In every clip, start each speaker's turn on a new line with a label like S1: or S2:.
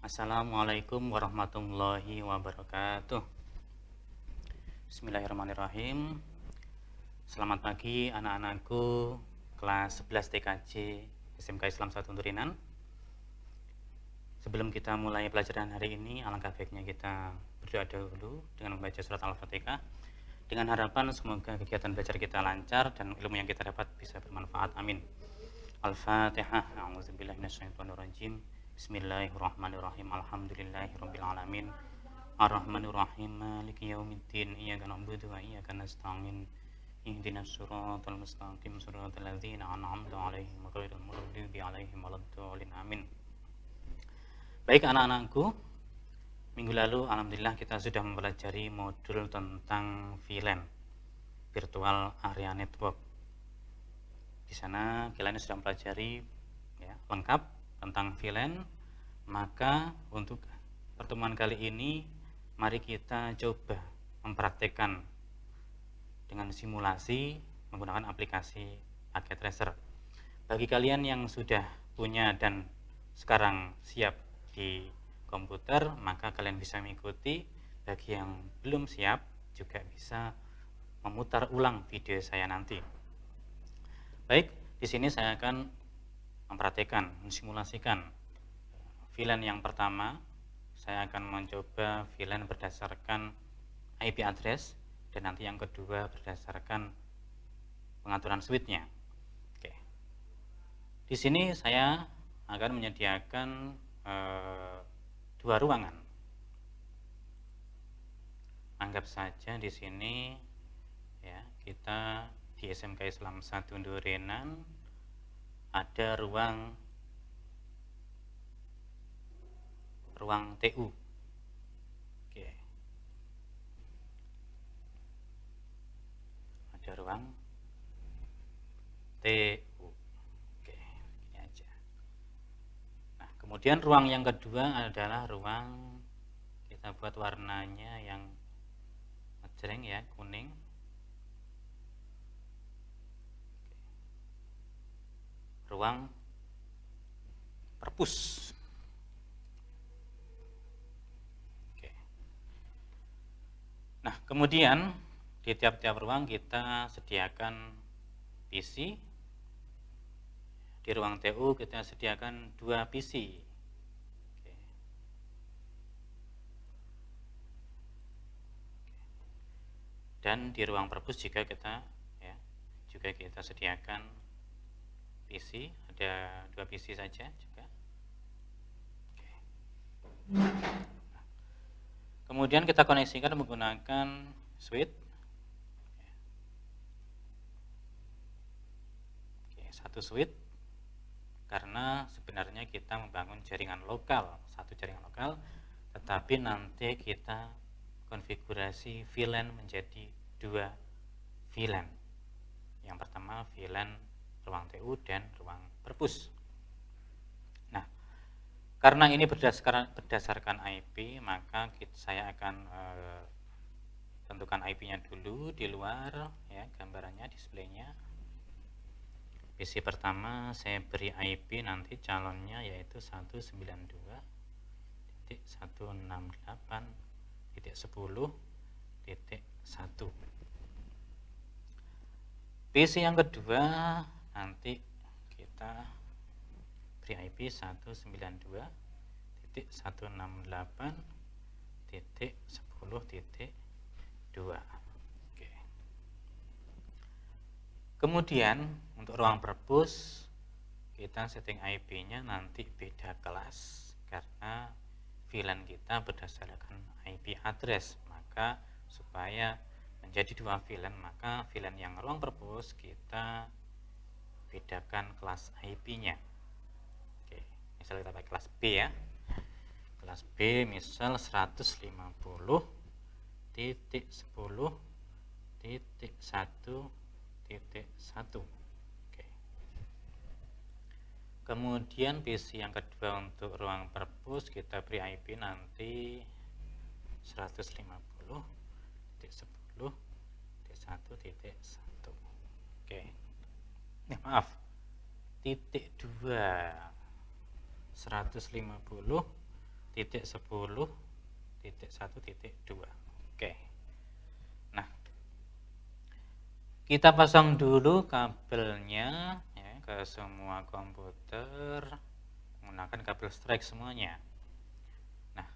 S1: Assalamualaikum warahmatullahi wabarakatuh. Bismillahirrahmanirrahim. Selamat pagi anak-anakku kelas 11 TKJ SMK Islam 1 Turinan. Sebelum kita mulai pelajaran hari ini, alangkah baiknya kita berdoa dulu dengan membaca surat Al-Fatihah, dengan harapan semoga kegiatan belajar kita lancar dan ilmu yang kita dapat bisa bermanfaat. Amin. Al-Fatihah. A'udzubillahi minasyaitonirrajim. Bismillahirrahmanirrahim. Alhamdulillahirabbil alamin. Ar-Rahmanir-Rahim. Maliki yaumiddin. Iyyaka na'budu wa iyyaka nasta'in. Ihdinas siratal mustaqim. Siratal ladzina an'amta 'alaihim ghairil maghdubi 'alaihim waladdallin. Amin. Baik anak-anakku, minggu lalu alhamdulillah kita sudah mempelajari modul tentang VLAN, Virtual Area Network. Di sana kalian sudah mempelajari ya, lengkap tentang VLAN. Maka untuk pertemuan kali ini mari kita coba mempraktekkan dengan simulasi menggunakan aplikasi Packet Tracer. Bagi kalian yang sudah punya dan sekarang siap di komputer, maka kalian bisa mengikuti. Bagi yang belum siap juga bisa memutar ulang video saya nanti. Baik, di sini saya akan mempraktekkan, mensimulasikan VLAN yang pertama. Saya akan mencoba VLAN berdasarkan IP address, dan nanti yang kedua berdasarkan pengaturan switch-nya. Oke. Di sini saya akan menyediakan dua ruangan. Anggap saja di sini ya, kita di SMK Islam 1 Durenan ada ruang TU. Oke. Ada ruang TU. Oke, ini aja. Nah, kemudian ruang yang kedua adalah ruang, kita buat warnanya yang ngejreng ya, kuning. Ruang perpus. Oke. Nah, kemudian di tiap-tiap ruang kita sediakan PC. Di ruang TU kita sediakan 2 PC. Oke. Dan di ruang perpus juga kita sediakan PC, ada 2 PC saja juga. Oke. Kemudian kita koneksikan menggunakan switch. Oke, satu switch, karena sebenarnya kita membangun jaringan lokal, satu jaringan lokal, tetapi nanti kita konfigurasi VLAN menjadi 2 VLAN. Yang pertama VLAN ruang TU dan ruang perpus. Nah, karena ini berdasarkan IP, maka saya akan tentukan IP-nya dulu di luar ya, gambarannya, displaynya. PC pertama saya beri IP nanti calonnya yaitu 192.168.10.1. PC yang kedua nanti kita beri IP 192.168.10.2. Oke. Kemudian untuk ruang perpus kita setting IP-nya nanti beda kelas, karena VLAN kita berdasarkan IP address. Maka supaya menjadi 2 VLAN, maka VLAN yang ruang perpus kita bedakan kelas IP-nya. Oke, misal kita pakai kelas B ya. Kelas B misal 150.10.1. Oke. Kemudian PC yang kedua untuk ruang perpus kita beri IP nanti 150.10.1.1. Oke. Maaf, titik 2 150.10.1.2. 10.1.2. Oke. Nah, kita pasang dulu kabelnya ya, ke semua komputer menggunakan kabel strike semuanya. Nah,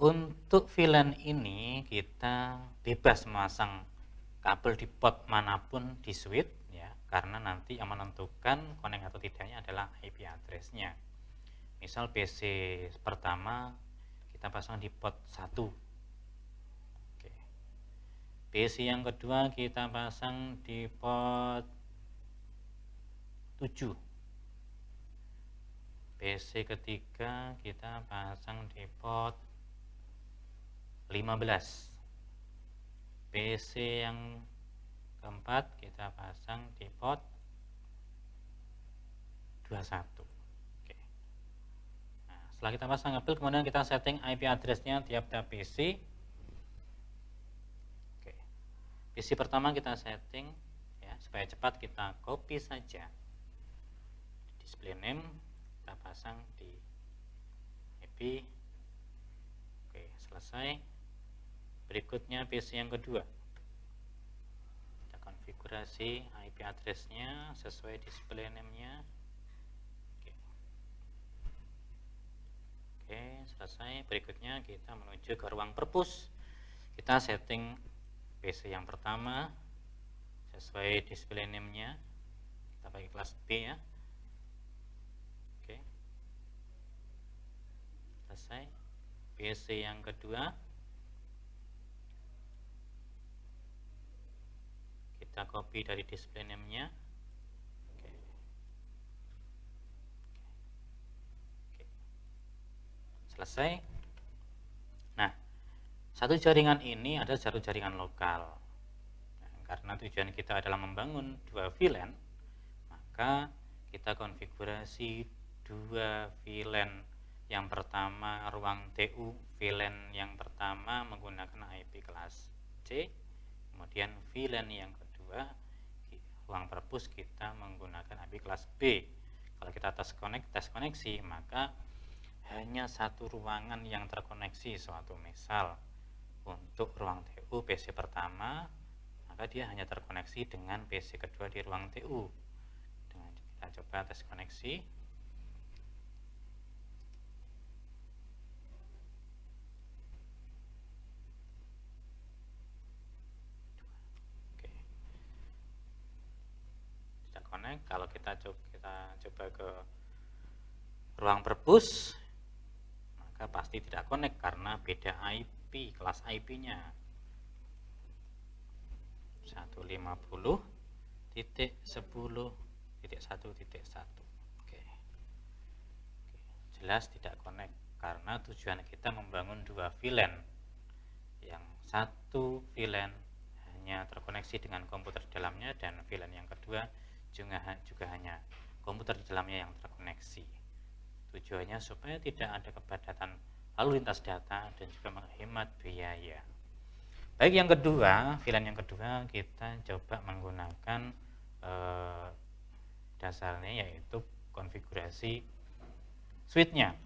S1: untuk VLAN ini kita bebas memasang kabel di port manapun di switch ya, karena nanti yang menentukan connect atau tidaknya adalah IP address-nya. Misal PC pertama kita pasang di port 1. Oke. PC yang kedua kita pasang di port 7. PC ketiga kita pasang di port 15. PC yang keempat kita pasang di port 21. Oke. Nah, setelah kita pasang kabel, kemudian kita setting IP address-nya tiap-tiap PC. Oke. PC pertama kita setting ya, supaya cepat kita copy saja. Display name kita pasang di IP. Oke, selesai. Berikutnya PC yang kedua, kita konfigurasi IP address-nya sesuai display name-nya. Oke, selesai. Berikutnya kita menuju ke ruang perpus. Kita setting PC yang pertama sesuai display name-nya. Kita pakai kelas B ya. Oke, selesai. PC yang kedua kita copy dari display name-nya. Oke. Oke. Selesai. Nah, satu jaringan ini adalah satu jaringan lokal. Nah, karena tujuan kita adalah membangun dua VLAN, maka kita konfigurasi dua VLAN. Yang pertama ruang TU VLAN yang pertama menggunakan IP kelas C, kemudian VLAN yang kedua ruang perpus kita menggunakan IP kelas B. Kalau kita tes koneksi, maka hanya satu ruangan yang terkoneksi. Suatu misal untuk ruang TU PC pertama, maka dia hanya terkoneksi dengan PC kedua di ruang TU. Dengan kita coba tes koneksi. Connect. Kalau kita coba ke ruang perpus, maka pasti tidak connect karena beda IP, kelas IP-nya 150.10.1.1. Oke. Jelas tidak connect karena tujuan kita membangun dua VLAN. Yang satu VLAN hanya terkoneksi dengan komputer di dalamnya, dan VLAN yang kedua juga hanya komputer di dalamnya yang terkoneksi. Tujuannya supaya tidak ada kepadatan lalu lintas data dan juga menghemat biaya. Baik, yang kedua, VLAN yang kedua kita coba menggunakan dasarnya yaitu konfigurasi switch-nya.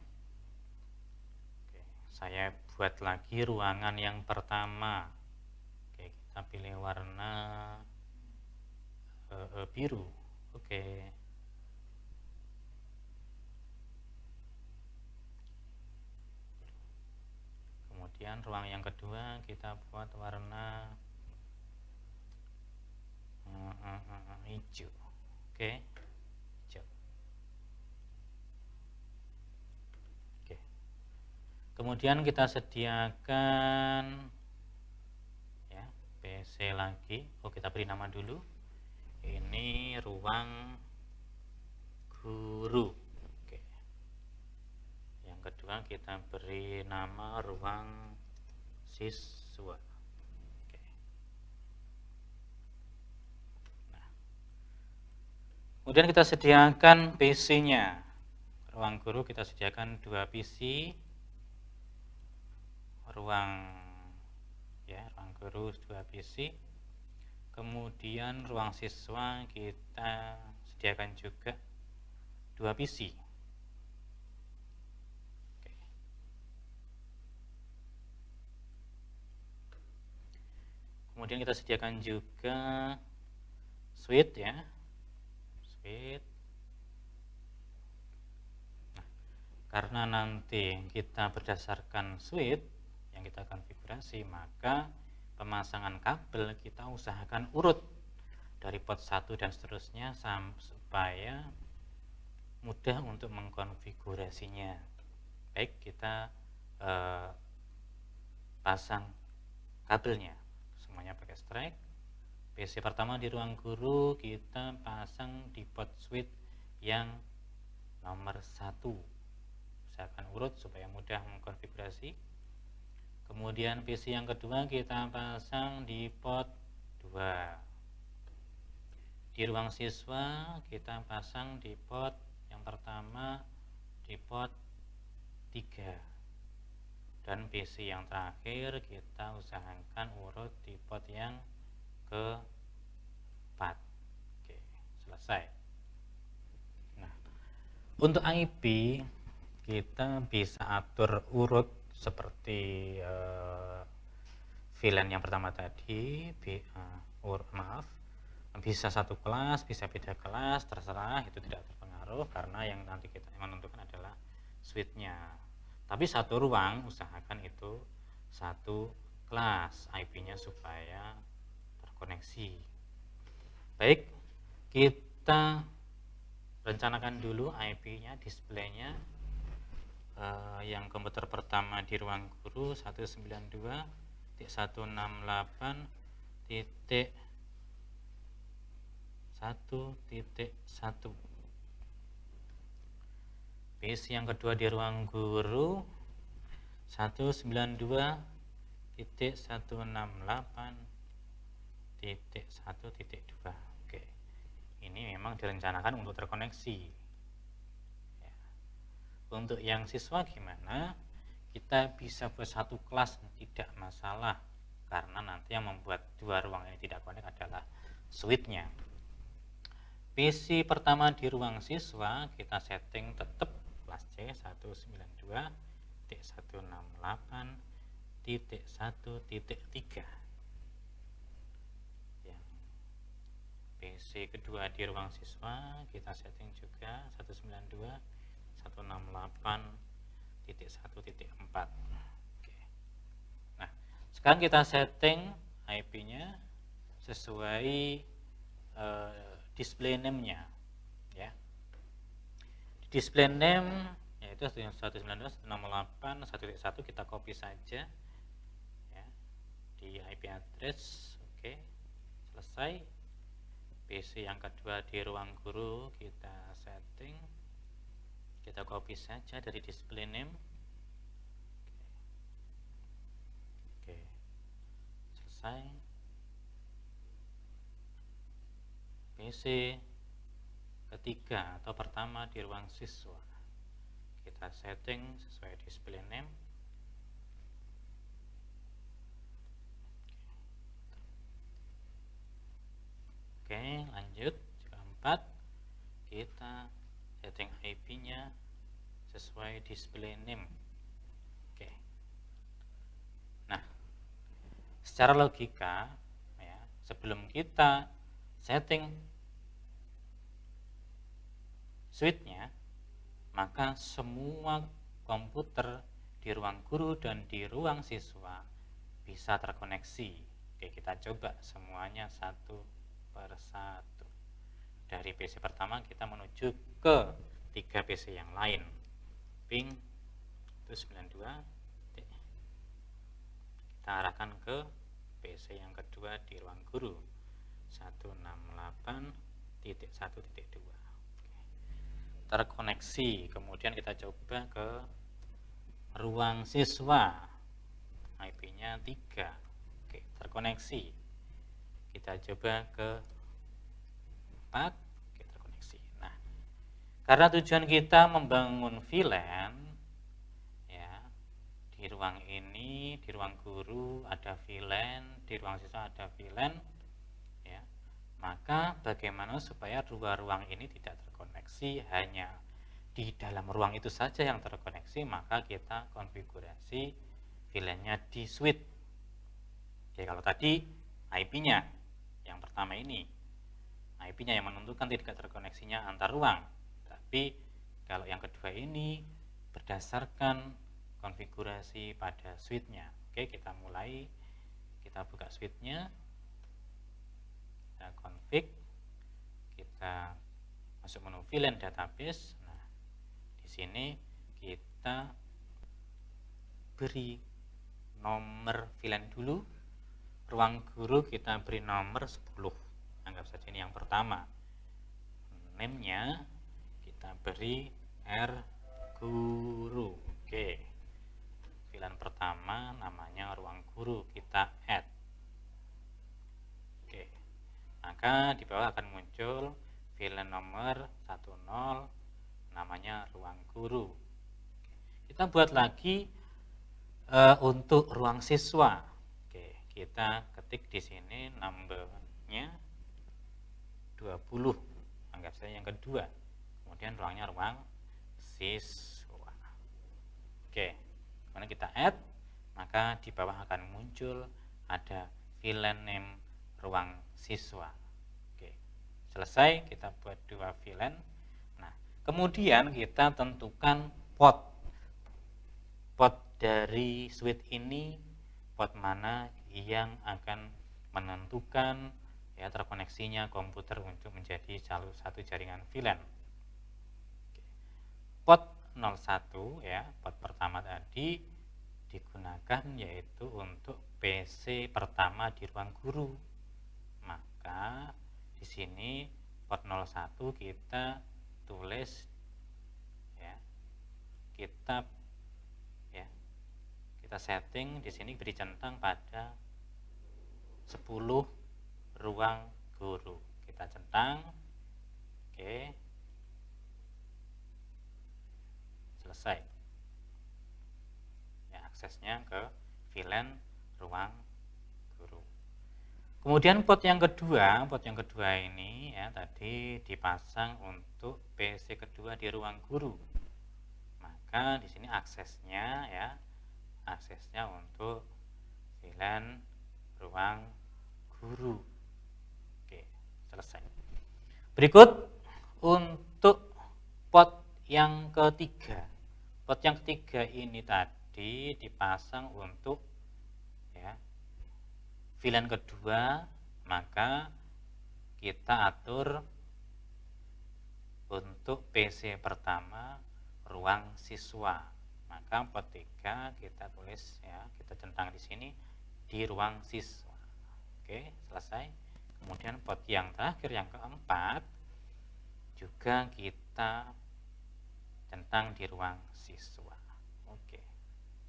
S1: Oke, saya buat lagi ruangan yang pertama. Oke, kita pilih warna biru. Oke. Kemudian ruang yang kedua kita buat warna hijau. Oke, hijau. Oke. Kemudian kita sediakan ya PC lagi. Kita beri nama dulu. Ini ruang guru. Oke. Yang kedua kita beri nama ruang siswa. Oke. Nah, kemudian kita sediakan PC-nya. Ruang guru kita sediakan 2 PC. Ruang guru 2 PC. Kemudian ruang siswa kita sediakan juga 2 PC. Oke. Kemudian kita sediakan juga switch ya, switch. Nah, karena nanti kita berdasarkan switch yang kita konfigurasi, maka pemasangan kabel kita usahakan urut dari port 1 dan seterusnya supaya mudah untuk mengkonfigurasinya. Baik, kita pasang kabelnya semuanya pakai strike. PC pertama di ruang guru kita pasang di port switch yang nomor 1. Usahakan urut supaya mudah mengkonfigurasi. Kemudian PC yang kedua kita pasang di port 2. Di ruang siswa kita pasang di port yang pertama di port 3. Dan PC yang terakhir kita usahakan urut di port yang ke-4. Oke, selesai. Nah, untuk IP kita bisa atur urut seperti VLAN yang pertama tadi, bisa satu kelas, bisa beda kelas, terserah, itu tidak terpengaruh karena yang nanti kita menentukan adalah switch-nya. Tapi satu ruang usahakan itu satu kelas IP-nya supaya terkoneksi. Baik, kita rencanakan dulu IP-nya, display-nya. Yang komputer pertama di ruang guru 192.1.1.1. PC yang kedua di ruang guru 192.168.1.2. Oke, ini memang direncanakan untuk terkoneksi. Ya. Untuk yang siswa gimana? Kita bisa buat satu kelas, tidak masalah, karena nanti yang membuat dua ruang ini tidak connect adalah switch-nya. PC pertama di ruang siswa kita setting tetap kelas C 192.168.1.3. Yang PC kedua di ruang siswa kita setting juga 192.168.1.4. Oke. Nah, sekarang kita setting IP-nya sesuai display name-nya ya. Di display name yaitu 192.168.1.1 kita copy saja ya di IP address. Oke, selesai. PC yang kedua di ruang guru kita setting, kita copy saja dari display name. Oke, selesai. PC ketiga atau pertama di ruang siswa kita setting sesuai display name. Oke, lanjut. Keempat, kita setting IP-nya sesuai display name. Oke. Nah, secara logika ya, sebelum kita setting switch-nya, maka semua komputer di ruang guru dan di ruang siswa bisa terkoneksi. Oke, kita coba semuanya satu per satu. Dari PC pertama kita menuju ke 3 PC yang lain. Ping itu 92. Kita arahkan ke PC yang kedua di ruang guru 168.1.2. Terkoneksi. Kemudian kita coba ke ruang siswa, IP-nya 3. Oke, terkoneksi. Kita coba ke 4. Oke, terkoneksi. Nah, karena tujuan kita membangun VLAN ya, di ruang ini, di ruang guru ada VLAN, di ruang siswa ada VLAN ya, maka bagaimana supaya dua ruang ini tidak terkoneksi, hanya di dalam ruang itu saja yang terkoneksi, maka kita konfigurasi VLAN-nya di switch. Oke, kalau tadi IP-nya. Yang pertama ini, IP-nya yang menentukan tidak terkoneksinya antar ruang. Tapi kalau yang kedua ini berdasarkan konfigurasi pada switch-nya. Oke, kita mulai, kita buka switch-nya, kita config, kita masuk menu VLAN database. Nah, di sini kita beri nomor VLAN dulu. Ruang guru kita beri nomor 10. Anggap saja ini yang pertama. Name-nya kita beri R guru. Oke. VLAN pertama namanya ruang guru, kita add. Oke. Maka di bawah akan muncul VLAN nomor 10 namanya ruang guru. Kita buat lagi untuk ruang siswa. Oke, kita ketik di sini numbernya 20. Anggap saja yang kedua. Kemudian ruangnya ruang siswa. Oke, kemudian kita add, maka di bawah akan muncul ada VLAN name ruang siswa. Oke, selesai, kita buat 2 VLAN. Nah, kemudian kita tentukan port dari switch ini, port mana yang akan menentukan ya terkoneksinya komputer untuk menjadi satu jaringan VLAN. Port 01 ya, port pertama tadi digunakan yaitu untuk PC pertama di ruang guru. Maka di sini port 01 kita tulis ya, kita setting di sini beri centang pada 10 ruang guru. Kita centang. Oke. Selesai. Ya, aksesnya ke VLAN ruang guru. Kemudian port yang kedua ini ya tadi dipasang untuk PC kedua di ruang guru. Maka di sini aksesnya untuk VLAN ruang guru. Oke, selesai. Berikut untuk port yang ketiga. Port yang ketiga ini tadi dipasang untuk ya VLAN kedua, maka kita atur untuk PC pertama ruang siswa. Maka port 3 kita tulis ya, kita centang di sini di ruang siswa. Oke, selesai. Kemudian port yang terakhir yang keempat juga kita centang di ruang siswa. Oke,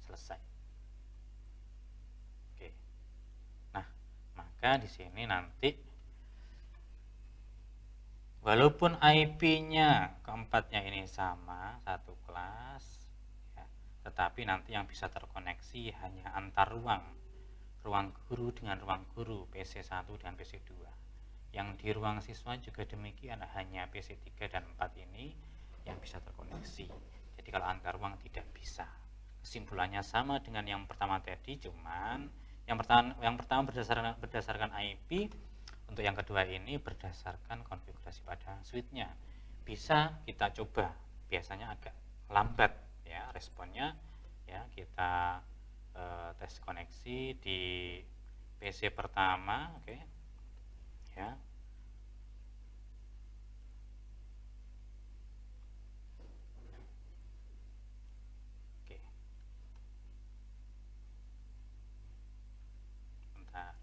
S1: selesai. Oke. Nah, maka di sini nanti walaupun IP-nya keempatnya ini sama, satu kelas, tetapi nanti yang bisa terkoneksi hanya antar ruang guru dengan ruang guru, PC1 dengan PC2. Yang di ruang siswa juga demikian, hanya PC3 dan 4 ini yang bisa terkoneksi. Jadi kalau antar ruang tidak bisa. Kesimpulannya sama dengan yang pertama tadi, cuman yang pertama berdasarkan IP, untuk yang kedua ini berdasarkan konfigurasi pada switch-nya. Bisa kita coba, biasanya agak lambat ya responnya ya, kita tes koneksi di PC pertama. Oke ya, oke, bentar.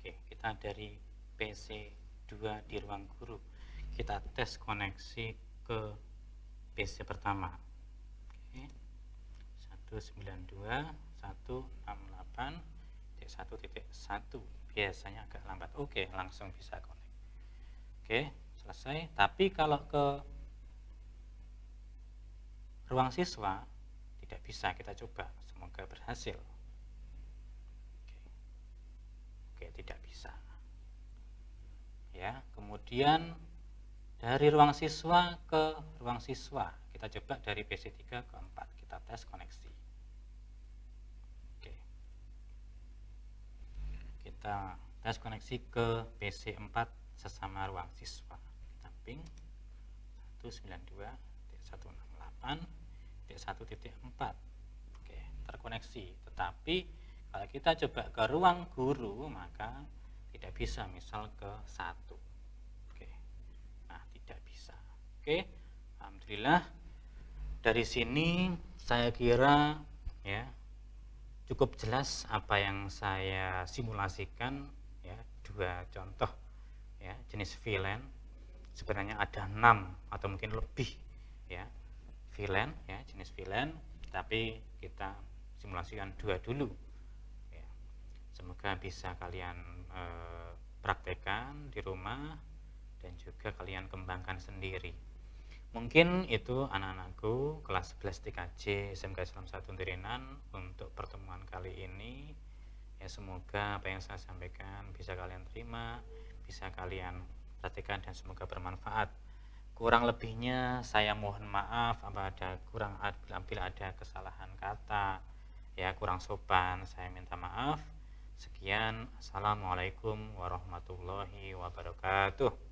S1: Kita dari PC2 di ruang guru, kita tes koneksi ke PC pertama. Oke. 192.168.1.1 biasanya agak lambat. Oke, langsung bisa connect. Oke, selesai. Tapi kalau ke ruang siswa tidak bisa, kita coba, semoga berhasil. Oke, tidak bisa ya. Kemudian Dari ruang siswa ke ruang siswa. Kita coba dari PC3 ke 4. Kita tes koneksi. Oke. Kita tes koneksi ke PC4 sesama ruang siswa. Kita ping 192.168.1.4. Oke, terkoneksi. Tetapi kalau kita coba ke ruang guru, maka tidak bisa, misal ke 1. Oke. Nah, tidak bisa. Oke. Alhamdulillah, dari sini saya kira ya cukup jelas apa yang saya simulasikan ya, 2 contoh ya jenis VLAN. Sebenarnya ada 6 atau mungkin lebih ya VLAN ya, jenis VLAN, tapi kita simulasikan 2 dulu ya. Semoga bisa kalian praktekkan di rumah dan juga kalian kembangkan sendiri. Mungkin itu anak-anakku kelas 11 TKJ SMK Islam 1 Turinan untuk pertemuan kali ini. Ya, semoga apa yang saya sampaikan bisa kalian terima, bisa kalian praktikkan dan semoga bermanfaat. Kurang lebihnya saya mohon maaf apabila ada kesalahan kata ya, kurang sopan, saya minta maaf. Sekian, assalamualaikum warahmatullahi wabarakatuh.